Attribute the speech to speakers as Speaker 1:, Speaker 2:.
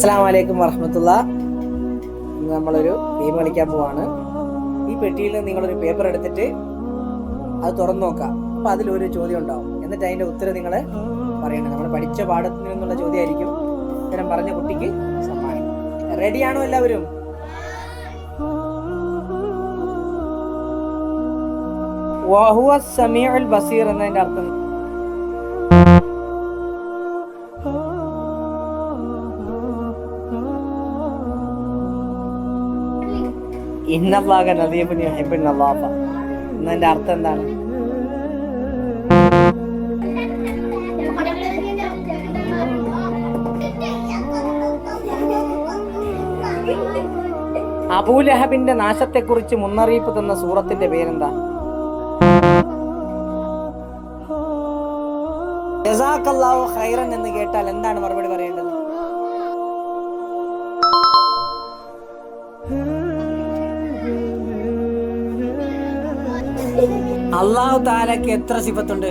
Speaker 1: അസ്സലാമു അലൈക്കും വറഹ്മത്തുള്ളാഹ്. ഇന്ന് നമ്മളൊരു ഗെയിം കളിക്കാൻ പോവാണ്. ഈ പെട്ടിയിൽ നിന്ന് നിങ്ങളൊരു പേപ്പർ എടുത്തിട്ട് അത് തുറന്നു നോക്കാം. അപ്പോൾ അതിലൊരു ചോദ്യം ഉണ്ടാവും. എന്നിട്ട് അതിൻ്റെ ഉത്തരം നിങ്ങൾ പറയണം. നമ്മൾ പഠിച്ച പാഠത്തിൽ നിന്നുള്ള ചോദ്യമായിരിക്കും. ഉത്തരം പറഞ്ഞ കുട്ടിക്ക് സമ്മാനം. റെഡിയാണോ എല്ലാവരും? വഹുവ സമീഉൽ ബസീർ എന്നതിൻ്റെ അർത്ഥം ഇന്നല്ലാഹ നദീഫുൻ യുഹിബ്ബുൻ നദാഫ എന്നതിന്റെ അർത്ഥം എന്താണ്? അബൂലഹബിന്റെ നാശത്തെക്കുറിച്ച് മുന്നറിയിപ്പ് തന്ന സൂറത്തിന്റെ പേരെന്താ? ജസാക്കല്ലാഹു ഖൈറൻ എന്ന് കേട്ടാൽ എന്താണ് മറുപടി പറയേണ്ടത്? അല്ലാഹു തആലക്ക് എത്ര സിഫത്തുണ്ട്?